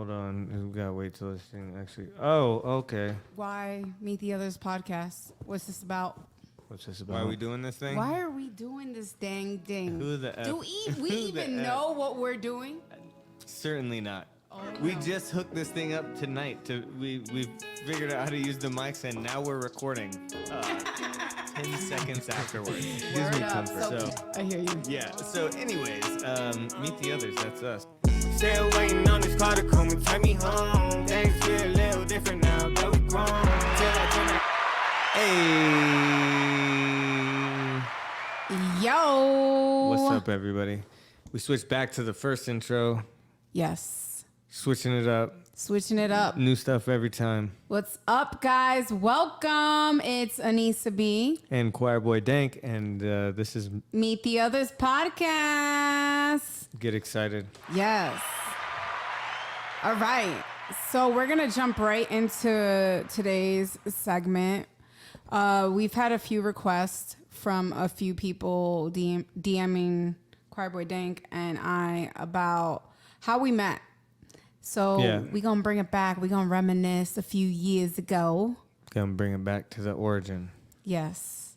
Hold on. We gotta wait till this thing actually. Oh, okay. Why Meet the Others podcast? What's this about? What's this about? Why are we doing this thing? Why are we doing this dang thing? Who the F? Do we even know what we're doing? Certainly not. Oh, We no. just hooked this thing up tonight. We figured out how to use the mics, and now we're recording. 10 seconds afterwards. Word me up. comfort. So, I hear you. Yeah. So, anyways, meet the others. That's us. Still waiting on this car to come and take me home. Things feel a little different now that we grown. Till I turn my Hey. Yo. What's up, everybody? We switched back to the first intro. Yes. Switching it up. Switching it up. New stuff every time. What's up, guys? Welcome. It's Anissa B. And Choirboy Dank, and this is Meet the Others podcast. Get Excited. Yes. All right. So we're going to jump right into today's segment. We've had a few requests from a few people DMing Choirboy Dank and I about how we met. So Yeah. we're going to bring it back. We're going to reminisce a few years ago. Gonna bring it back to the origin. Yes.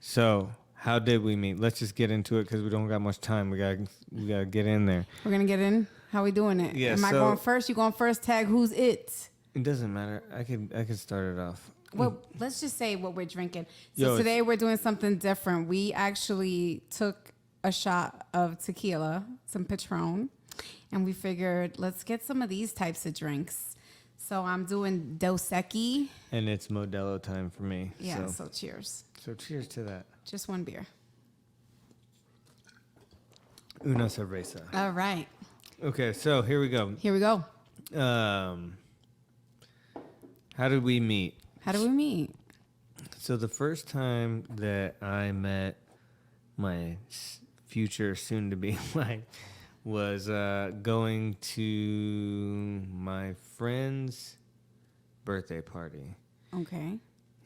So, how did we meet? Let's just get into it because we don't got much time. We gotta get in there. We're going to get in. How we doing it? Yeah, Am I so- going first? You going first? Tag who's it? It doesn't matter. I could start it off. Well, let's just say what we're drinking. So Yo, today we're doing something different. We actually took a shot of tequila, some Patron, and we figured let's get some of these types of drinks. So I'm doing Dos Equis. And it's Modelo time for me. Yeah, So, so cheers. so cheers to that. Just one beer. Una cerveza. All right. Okay, so here we go. Here we go. How did we meet? How do we meet? So the first time that I met my future soon-to-be wife was going to my friend's birthday party. Okay.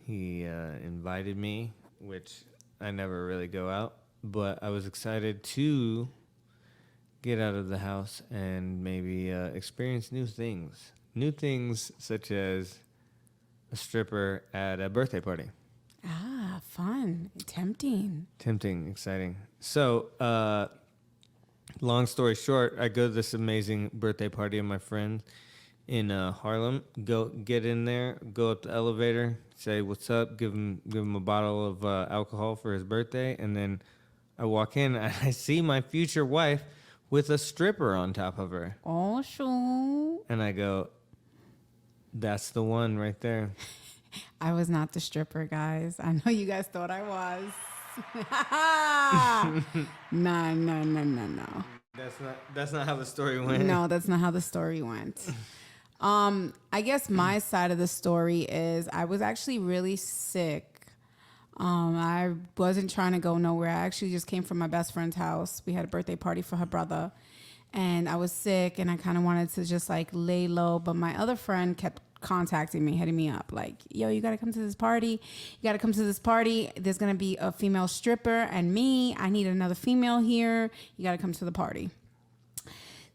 He invited me, which I never really go out, but I was excited to get out of the house and maybe experience new things. New things such as a stripper at a birthday party. Ah, fun. Tempting. Tempting, exciting. So, long story short, I go to this amazing birthday party of my friend in Harlem. Go get in there, go up the elevator, say what's up, give him a bottle of alcohol for his birthday, and then I walk in and I see my future wife with a stripper on top of her, Oh, shoot. and I go, "That's the one right there." I was not the stripper, guys. I know you guys thought I was. No. That's not how the story went. No, that's not how the story went. I guess my side of the story is I was actually really sick. I wasn't trying to go nowhere. I actually just came from my best friend's house. We had a birthday party for her brother. And I was sick and I kind of wanted to just like lay low. But my other friend kept contacting me, hitting me up like, yo, you got to come to this party. You got to come to this party. There's going to be a female stripper and me. I need another female here. You got to come to the party.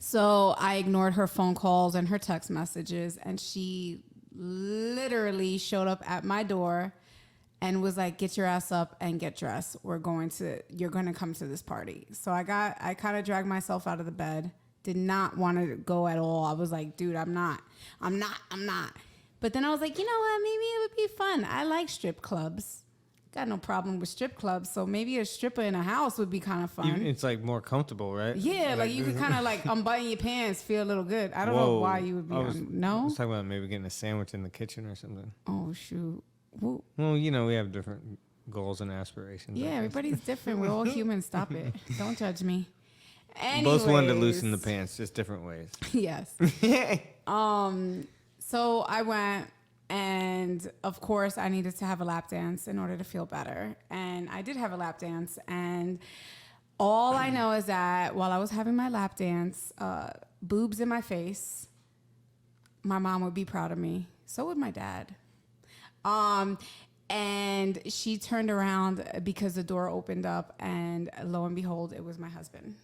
So I ignored her phone calls and her text messages. And she literally showed up at my door and was like, get your ass up and get dressed. You're going to come to this party. So I kind of dragged myself out of the bed. Did not want to go at all. I was like, dude, I'm not. But then I was like, you know what? Maybe it would be fun. I like strip clubs. Got no problem with strip clubs. So maybe a stripper in a house would be kind of fun. It's like more comfortable, right? Yeah, like you could kind of like unbutton your pants, feel a little good. I don't know why you would be. I was No? talking about maybe getting a sandwich in the kitchen or something. Oh, shoot. Woo. Well, we have different goals and aspirations. I Yeah, guess. everybody's different. We're all humans. Stop it. Don't judge me. Both wanted to Anyways. loosen the pants, just different ways. Yes. So I went, and of course I needed to have a lap dance in order to feel better. And I did have a lap dance, and all I know is that while I was having my lap dance, boobs in my face, my mom would be proud of me. So would my dad. And she turned around because the door opened up, and lo and behold, it was my husband.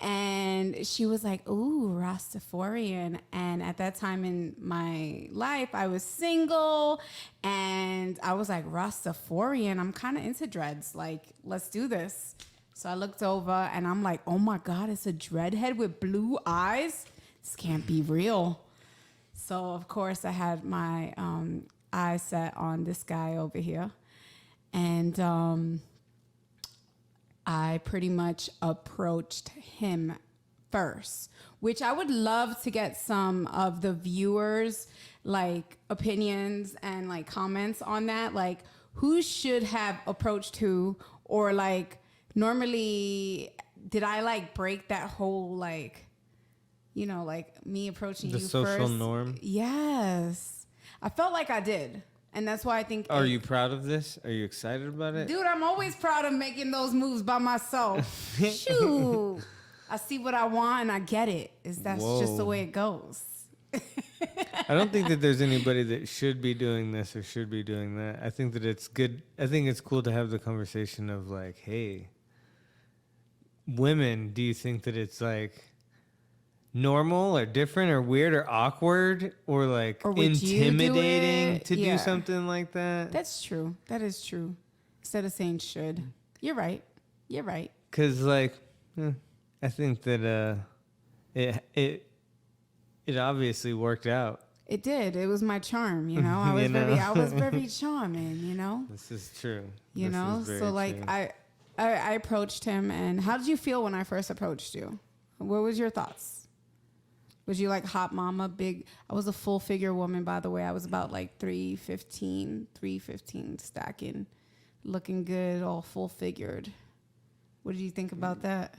And she was like, ooh, Rastafarian. And at that time in my life, I was single. And I was like, Rastafarian, I'm kind of into dreads. Like, let's do this. So I looked over and I'm like, oh my God, it's a dreadhead with blue eyes. This can't be real. So, of course, I had my eyes set on this guy over here. And I pretty much approached him first, which I would love to get some of the viewers like opinions and like comments on that. Like who should have approached who, or like normally did I like break that whole like, you know, like me approaching The you social first? norm? Yes. I felt like I did. And that's why I think. Are you proud of this? Are you excited about it? Dude, I'm always proud of making those moves by myself. Shoot. I see what I want and I get it. That's just the Whoa. way it goes. I don't think that there's anybody that should be doing this or should be doing that. I think that it's good. I think it's cool to have the conversation of like, hey, women, do you think that it's like normal or different or weird or awkward or like Or would you do intimidating it? to Yeah. do something like that? That's true. That is true. Instead of saying should. You're right. You're right. Because like, I think that it obviously worked out. It did. It was my charm, you know. I was You know? I was very charming, you know. This is true. You This know. is very So like true. I approached him, and how did you feel when I first approached you? What was your thoughts? Was you like hot mama, big? I was a full figure woman, by the way. I was about like 315 stacking, looking good, all full figured. What did you think about that?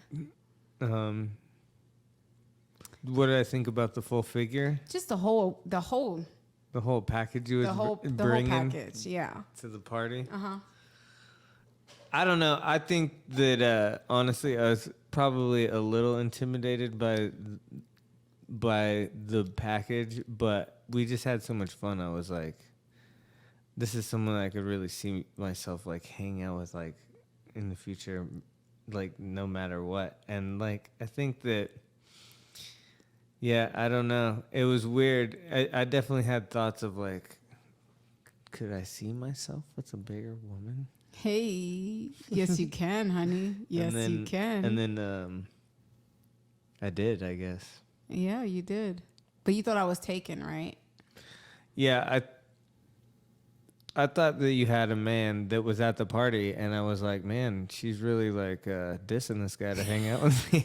What did I think about the full figure? Just the whole The whole package you was the whole bringing package. Yeah. to the party? Uh-huh. I don't know. I think that honestly, I was probably a little intimidated by the package, but we just had so much fun. I was like, this is someone I could really see myself like hang out with like in the future, like no matter what. And like I think that, yeah, I don't know. It was weird. I definitely had thoughts of like, could I see myself with a bigger woman? Hey, yes you can, honey. Yes you can. And then I did, I guess. Yeah, you did. But you thought I was taken, right? Yeah, I thought that you had a man that was at the party, and I was like, man, she's really like dissing this guy to hang out with me.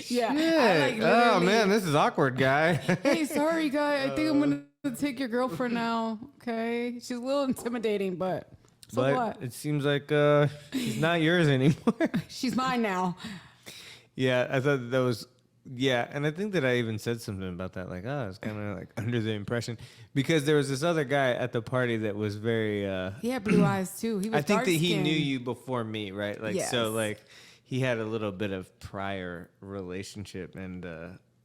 Yeah. I, like, oh literally- man, this is awkward, guy. Hey, sorry, guy. I think I'm gonna take your girlfriend now. Okay, she's a little intimidating, but so but what? it seems like she's not yours anymore. She's mine now. Yeah, I thought that was. Yeah, and I think that I even said something about that, like, I was kind of like under the impression because there was this other guy at the party that was very. He had blue eyes too. He was. I think that he dark-skinned. knew you before me, right? Like, Yes. so like he had a little bit of prior relationship and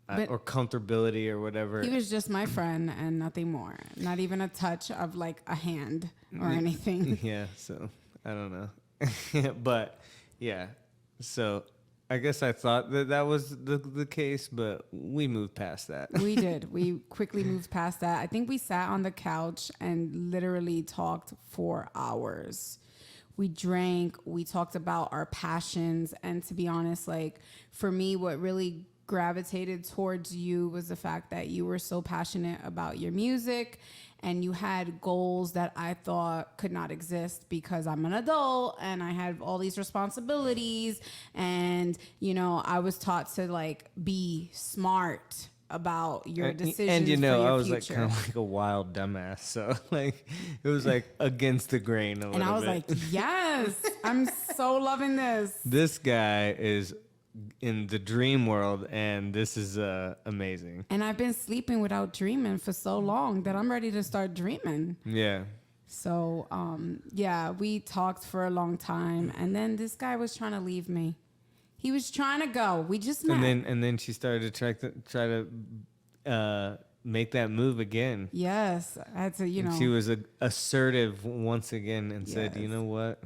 But- or comfortability or whatever. He was just my friend and nothing more. Not even a touch of like a hand or anything. Yeah, so I don't know, but yeah, so. I guess I thought that was the case, but we moved past that. We did. We quickly moved past that. I think we sat on the couch and literally talked for hours. We drank, we talked about our passions. And to be honest, like for me, what really gravitated towards you was the fact that you were so passionate about your music and you had goals that I thought could not exist because I'm an adult and I had all these responsibilities and you know I was taught to like be smart about your decisions and you know for your I was future. like kind of like a wild dumbass, so like it was like against the grain a little bit. And I was like, yes, I'm so loving this. This guy is in the dream world, and this is amazing. And I've been sleeping without dreaming for so long that I'm ready to start dreaming. Yeah. So, yeah, we talked for a long time. And then this guy was trying to leave me. He was trying to go. We just met. And then she started to try to make that move again. Yes. I had to, you know. She was assertive once again and said, Yes. you know what?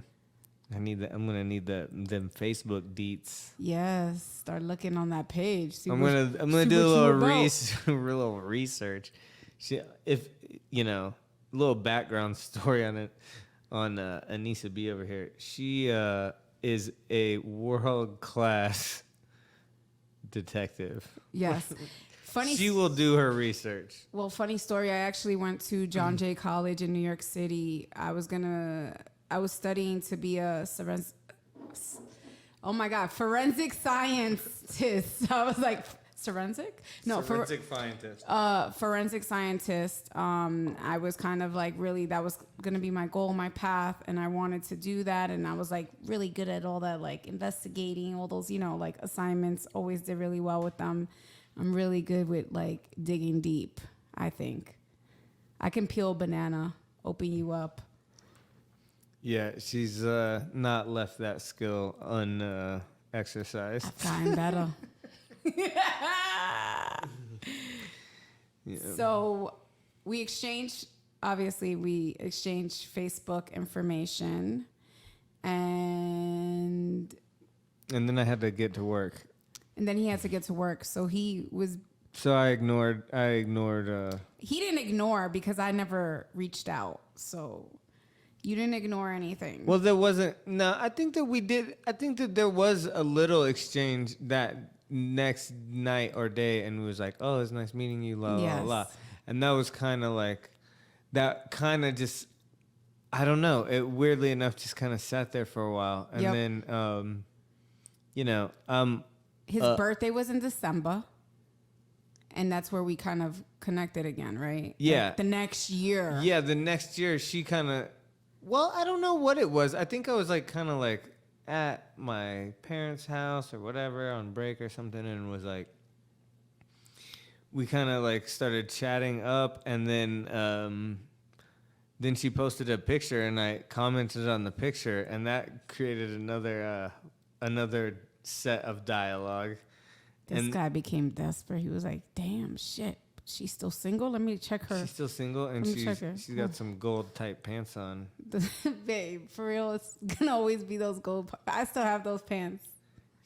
I need that. I'm gonna need them Facebook deets. Yes, start looking on that page. See I'm what- gonna see do a what you little about. little research. If a little background story on it on Anissa B over here. She is a world class detective. Yes. Funny. She will do her research. Well, funny story. I actually went to John Jay College in New York City. I was studying to be a forensic scientist. I was like, forensic? No, Forensic scientist. forensic scientist. I was kind of like really, that was going to be my goal, my path. And I wanted to do that. And I was like really good at all that, like investigating all those, like assignments, always did really well with them. I'm really good with like digging deep, I think. I can peel a banana, open you up. Yeah, she's not left that skill unexercised. I've gotten better. Yeah. So we exchanged Facebook information, and And then I had to get to work. then he had to get to work. So So I ignored. he didn't ignore because I never reached out. So you didn't ignore anything. Well, there wasn't. No, I think that we did. I think that there was a little exchange that next night or day, and we was like, "Oh, it's nice meeting you." La Yes. la la, and that was kind of like, that kind of just, I don't know. It weirdly enough just kind of sat there for a while, and Yep. then, His birthday was in December. And that's where we kind of connected again, right? Yeah. Like the next year. yeah, the next year she kind of, well, I don't know what it was. I think I was like kind of like at my parents' house or whatever on break or something, and was like, we kind of like started chatting up, and then she posted a picture, and I commented on the picture, and that created another set of dialogue. This guy became desperate. He was like, damn, shit. She's still single? Let me check her. She's still single, and Let me check her. she's got some gold type pants on. Babe, for real, it's going to always be those gold. I still have those pants.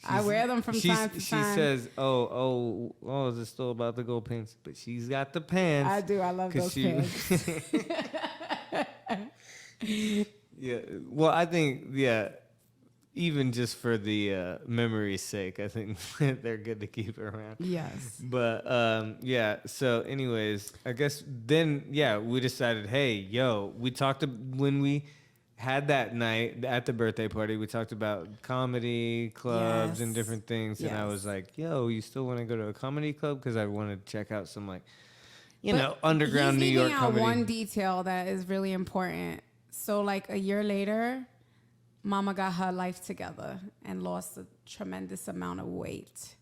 I wear them from time to She time. says, oh, is it still about the gold pants? But she's got the pants. I do. I love 'cause those pants. Yeah. Well, I think, yeah, even just for the memory's sake, I think they're good to keep around. Yes. But yeah. So, anyways, I guess then, yeah, we decided, hey, we talked when we had that night at the birthday party. We talked about comedy clubs and Yes. different things, and I Yes. was like, you still want to go to a comedy club? Because I wanted to check out some like, But underground New he's York leaving out comedy. one detail that is really important. So, like a year later, Mama got her life together and lost a tremendous amount of weight.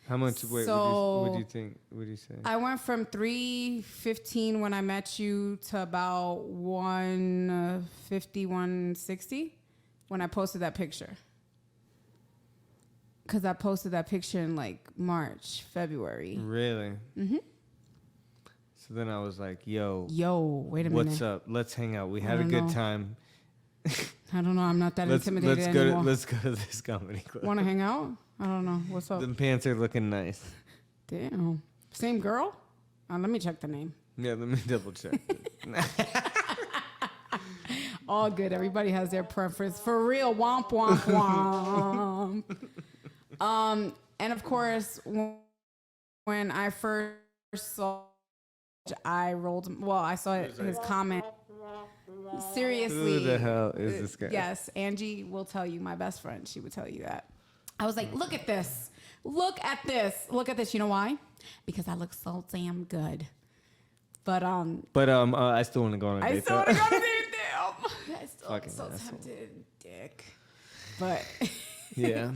How much weight So- would you think? Would you say? I went from 315 when I met you to about 150, 160 when I posted that picture. Because I posted that picture in like March, February. Really? Mm-hmm. So then I was like, Yo, wait a what's minute. up? Let's hang out. We had a don't good know. time. I don't know. I'm not that intimidated let's go anymore. let's go to this comedy club. Want to hang out? I don't know. What's up? The pants are looking nice. Damn. Same girl? Let me check the name. Yeah, let me double check. All good. Everybody has their preference. For real. Womp, womp, womp. And of course, when I first saw, I saw his comment. Seriously. Who the hell is this guy? Yes, Angie will tell you, my best friend. She would tell you that. I was like, look at this. Look at this. Look at this. You know why? Because I look so damn good. But I still want to go on a I date. still want to go to date. Damn. I still Fucking so asshole. tempted, dick. But Yeah.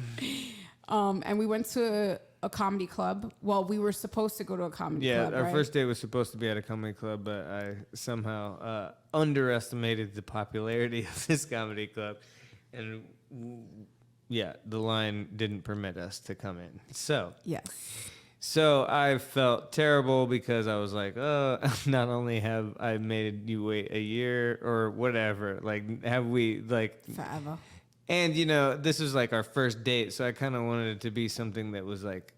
and we went to a comedy club. Well, we were supposed to go to a comedy club. Our right? first date was supposed to be at a comedy club, but I somehow underestimated the popularity of this comedy club, and the line didn't permit us to come in. Yes. So I felt terrible because I was like, not only have I made you wait a year or whatever, like have we like Forever. And this was like our first date, so I kind of wanted it to be something that was like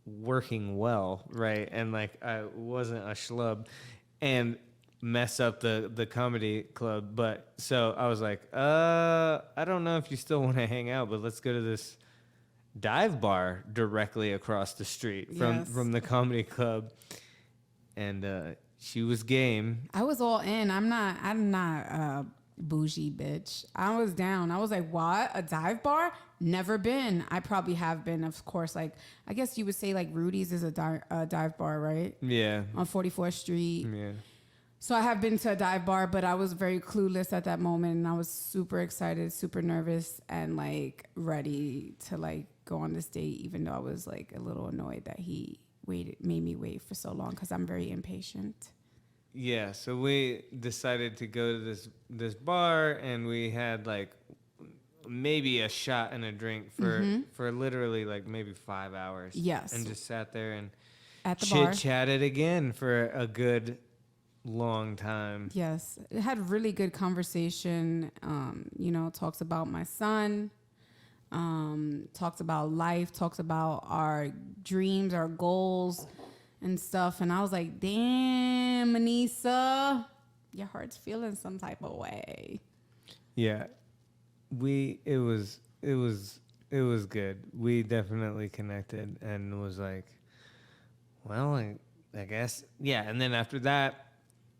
working well, right? And like I wasn't a schlub and mess up the comedy club. But so I was like, I don't know if you still want to hang out, but let's go to this dive bar directly across the street from the comedy club. And she was game. I was all in. I'm not a bougie bitch. I was down. I was like, what? A dive bar? Never been. I probably have been, of course. Like, I guess you would say like Rudy's is a dive bar, right? Yeah. On 44th Street. Yeah. So I have been to a dive bar, but I was very clueless at that moment, and I was super excited, super nervous, and like ready to like go on this date, even though I was like a little annoyed that he made me wait for so long because I'm very impatient. Yeah, so we decided to go to this bar, and we had like maybe a shot and a drink for literally like maybe 5 hours. Yes. And just sat there and At the bar. chit-chatted again for a good long time. Yes. It had really good conversation. Talks about my son, talks about life, talks about our dreams, our goals and stuff. And I was like, damn, Anissa, your heart's feeling some type of way. Yeah. It was good. We definitely connected and was like, well, I guess. Yeah. And then after that,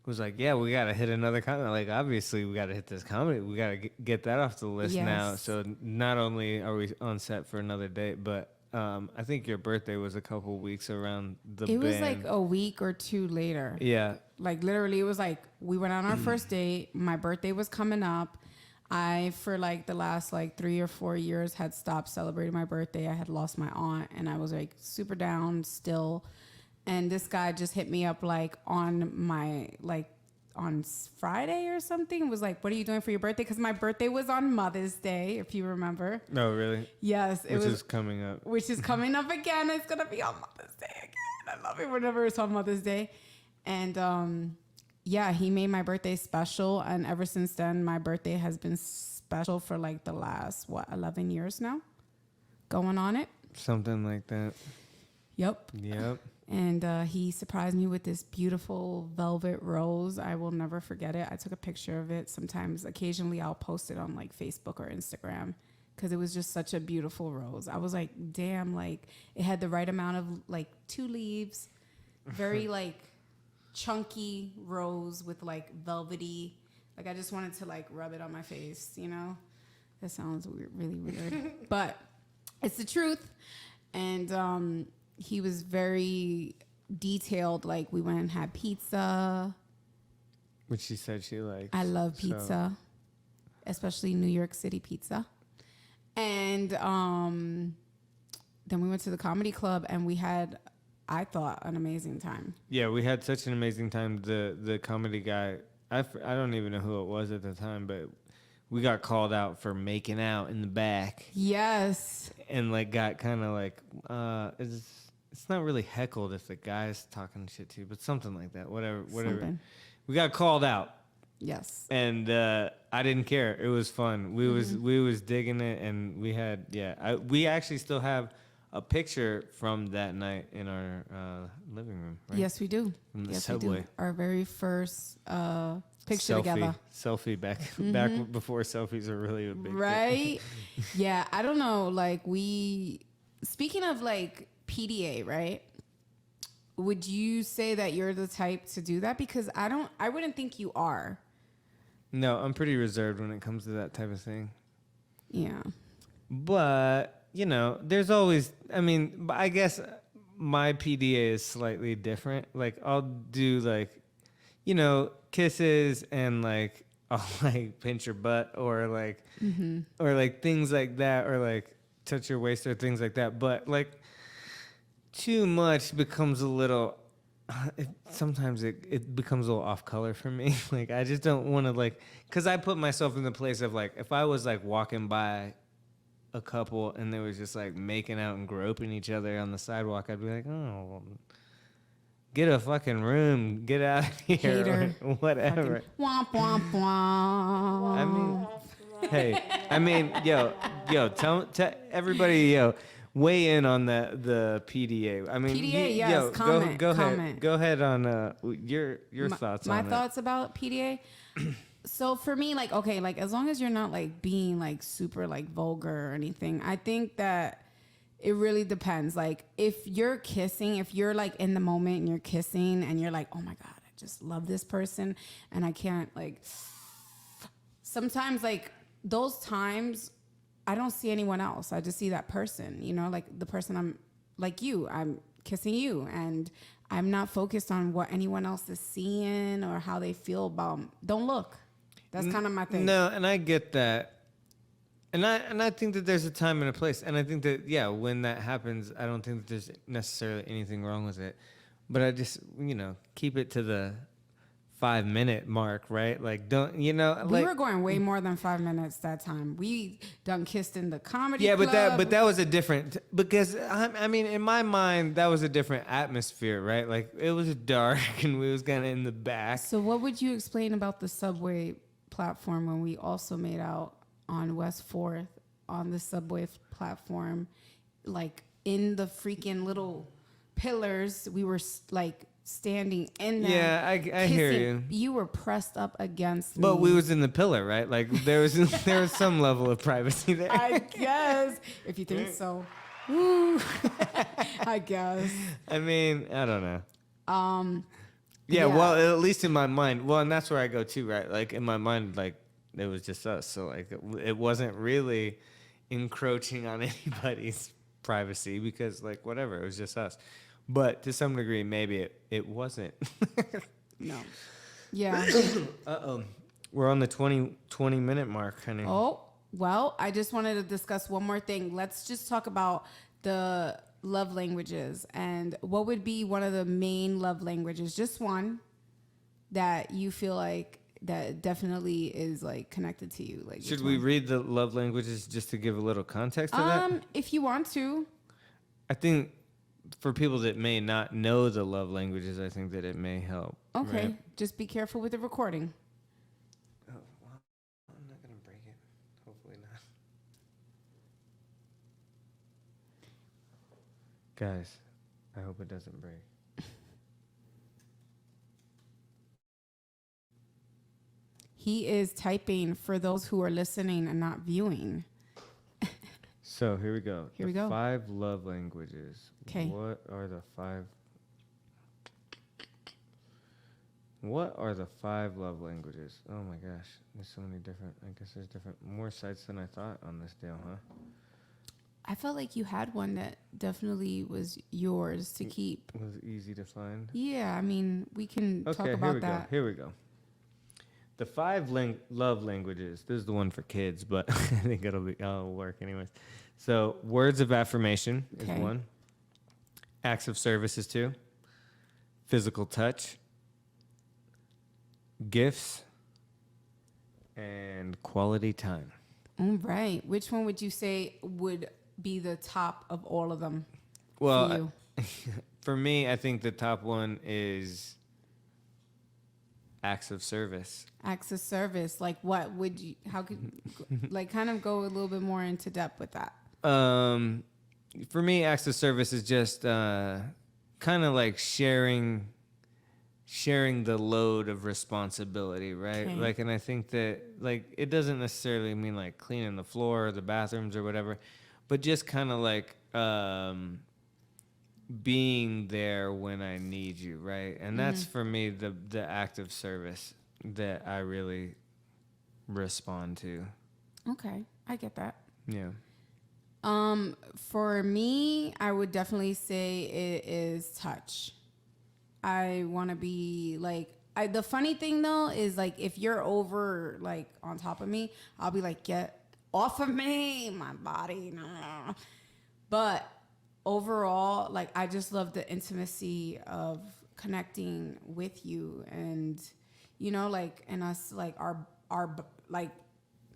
was like, yeah, we got to hit another comedy. Like, obviously, we got to hit this comedy. We got to get that off the list now. So not only are we on set for another date, but I think your birthday was a couple weeks around the band. It was like a week or two later. Yeah. Like, literally, it was like we went on our first date. My birthday was coming up. I, for like the last like 3 or 4 years, had stopped celebrating my birthday. I had lost my aunt, and I was like super down still. And this guy just hit me up like on Friday or something. Was like, what are you doing for your birthday? Because my birthday was on Mother's Day, if you remember. Oh, really? Yes. Which is coming up. Which is coming up again. It's going to be on Mother's Day again. I love it whenever it's on Mother's Day. And he made my birthday special. And ever since then, my birthday has been special for like the last, 11 years now? Going on it. Something like that. Yep. And he surprised me with this beautiful velvet rose. I will never forget it. I took a picture of it. Occasionally, I'll post it on like Facebook or Instagram because it was just such a beautiful rose. I was like, damn, like it had the right amount of like 2 leaves, very like chunky rose with like velvety. Like I just wanted to like rub it on my face, That sounds weird, really weird, but it's the truth. And he was very detailed. Like we went and had pizza. Which she said she liked. I love pizza, especially New York City pizza. And then we went to the comedy club, and we had, I thought, an amazing time. Yeah, we had such an amazing time. The comedy guy, I don't even know who it was at the time, but we got called out for making out in the back. Yes. And like got kind of like, it's not really heckled if the guy's talking shit to you, but something like that. Whatever. Something. We got called out. Yes. And I didn't care. It was fun. We was digging it, and we had we actually still have a picture from that night in our living room. Right? Yes, we do. From the yes, subway. we do. Our very first picture together. Selfie back before selfies are really a big thing. Right? Yeah, I don't know. Like speaking of like PDA, right? Would you say that you're the type to do that? Because I wouldn't think you are. No, I'm pretty reserved when it comes to that type of thing. Yeah. But, there's always, I guess my PDA is slightly different. Like, I'll do, like, kisses and, like, I'll, like, pinch your butt or, like, or, like, things like that or, like, touch your waist or things like that. But, like, too much becomes a little... sometimes it becomes a little off color for me. Like, I just don't want to, like... Because I put myself in the place of, like, if I was, like, walking by a couple and they was just, like, making out and groping each other on the sidewalk, I'd be like, oh... Get a fucking room. Get out of here. Hater. Whatever. Womp, womp, womp. I mean, Hey, I mean, tell everybody, weigh in on the PDA. I mean, PDA, yes, comment, go comment. ahead, go ahead on your thoughts My on thoughts about PDA. So for me, like, okay, like as long as you're not like being like super like vulgar or anything, I think that it really depends. Like if you're kissing, if you're like in the moment and you're kissing and you're like, oh my God, I just love this person and I can't like, sometimes like those times I don't see anyone else. I just see that person, you know, like the person I'm like you, I'm kissing you and I'm not focused on what anyone else is seeing or how they feel about 'em. Don't look. That's kind of my thing. No, and I get that. And I think that there's a time and a place. And I think that, when that happens, I don't think that there's necessarily anything wrong with it. But I just, keep it to the 5-minute mark, right? Like, don't, We were going way more than 5 minutes that time. We done kissed in the comedy club. but that was a different, because I mean, in my mind, that was a different atmosphere, right? Like it was dark and we was kind of in the back. So what would you explain about the subway platform when we also made out on West 4th on the subway platform, like in the freaking little pillars? We were like standing in there. Yeah, I hear you. You were pressed up against me. But we was in the pillar, right? Like there was some level of privacy there. I guess, if you think so. Woo. I guess. I mean, I don't know. Yeah. Well, at least in my mind. Well, and that's where I go too, right? Like in my mind, like it was just us. So like it wasn't really encroaching on anybody's privacy because like whatever, it was just us. But to some degree, maybe it wasn't. No. Yeah. Uh-oh. We're on the 20-minute mark, honey. Oh, well, I just wanted to discuss one more thing. Let's just talk about the love languages and what would be one of the main love languages, just one that you feel like that definitely is like connected to you. Like, should we read the love languages just to give a little context to that? If you want to. I think for people that may not know the love languages, I think that it may help. Okay, right? just be careful with the recording. Oh, well, I'm not gonna break it. Hopefully not. Guys, I hope it doesn't break. He is typing for those who are listening and not viewing. So here we go. Here we go. 5 love languages. Okay. What are the 5? What are the 5 love languages? Oh my gosh, there's so many different. I guess there's more sites than I thought on this deal, huh? I felt like you had one that definitely was yours to keep. It was easy to find. Yeah, I mean, we can talk about that. Here we go. The 5 love languages. This is the one for kids, but I think it'll work anyways. So words of affirmation is 1. Acts of service is 2. Physical touch. Gifts. And quality time. All right. Which one would you say would be the top of all of them? Well, for you? For me, I think the top one is acts of service. Acts of service. Like what would you, how could, like kind of go a little bit more into depth with that? For me, acts of service is just kind of like sharing the load of responsibility, right? Okay. Like, and I think that like it doesn't necessarily mean like cleaning the floor or the bathrooms or whatever, but just kind of like being there when I need you, right? And that's for me the act of service that I really respond to. Okay, I get that. Yeah. For me, I would definitely say it is touch. I want to be like, the funny thing though is like if you're over like on top of me, I'll be like, get off of me, my body. No. But overall, like I just love the intimacy of connecting with you and, you know, like, and us like our like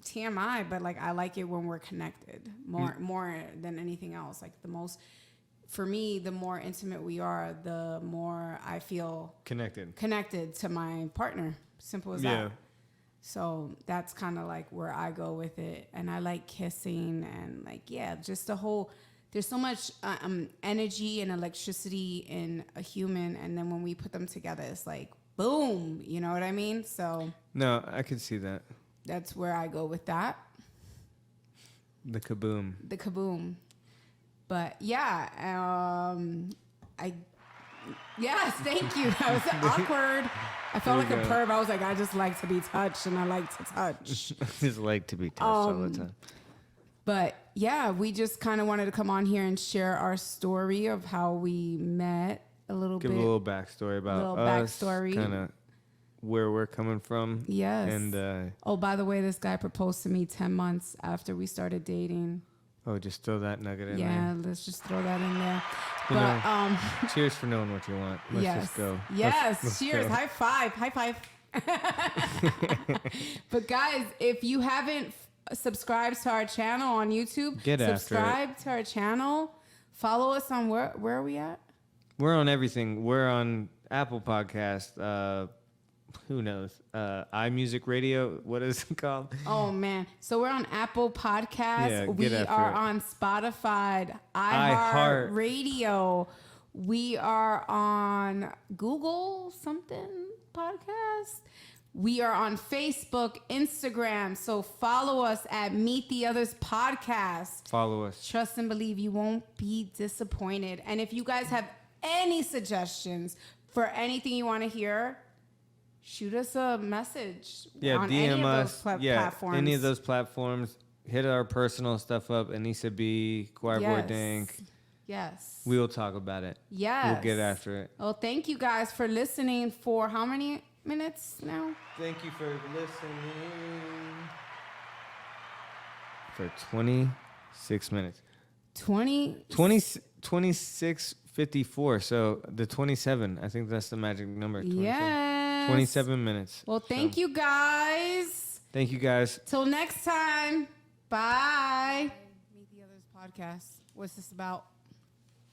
TMI, but like I like it when we're connected more than anything else. Like for me, the more intimate we are, the more I feel Connected to my partner. Simple as Yeah. So that's kind of like where I go with it. And I like kissing and like, yeah, just the whole, there's so much energy and electricity in a human. And then when we put them together, it's like, boom, you know what I mean? So No, I can see that. that's where I go with that. The kaboom. The kaboom. But yeah, yes, thank you. That was awkward. I felt like There a you go. perv. I was like, I just like to be touched and I like to touch. I just like to be touched all the time. But yeah, we just kind of wanted to come on here and share our story of how we met a little Give bit. a little backstory about Little us. backstory. Kind of where we're coming from. Yes. And, Oh, by the way, this guy proposed to me 10 months after we started dating. just throw that nugget in Yeah, let's just throw that in there. You But know, cheers for knowing what you want. Let's yes. just go. Yes. Let's Cheers. go. High five. High five. But guys, if you haven't subscribed to our channel on YouTube, Get after it. subscribe to our channel. Follow us on where are we at? We're on everything. We're on Apple Podcast. Who knows? iMusic Radio. What is it called? Oh man. So we're on Apple Podcasts. Yeah, we get after are it. on Spotify, iHeart. Radio. We are on Google something podcast. We are on Facebook, Instagram. So follow us at Meet the Others Podcast. Follow us. Trust and believe you won't be disappointed. And if you guys have any suggestions for anything you want to hear, shoot us a message on DM any of us. those platforms. Any of those platforms. Hit our personal stuff up. Anissa B, Choirboy Yes. Dank. Yes. We will talk about it. Yes. We'll get after it. Well, thank you guys for listening for how many minutes now? Thank you for listening. For 26 minutes. 20. 26:54. So the 27. I think that's the magic number. 27. Yes. 27 minutes. Well, thank you guys. Thank you guys. Till next time. Bye. Meet the Others Podcast. What's this about?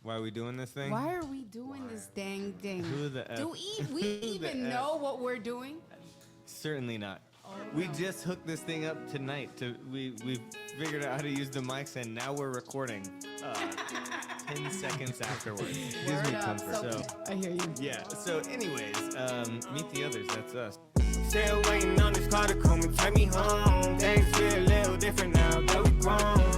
Why are we doing this thing? Why are we doing this dang thing? Who the F? Do we even know what we're doing? Certainly not. We just hooked this thing up tonight. We figured out how to use the mics, and now we're recording 10 seconds afterwards. Gives me Word up. comfort. So, I hear you. yeah. So, anyways, Meet the Others. That's us. Still waiting on this car to come and take me home. Things feel a little different now that we grown.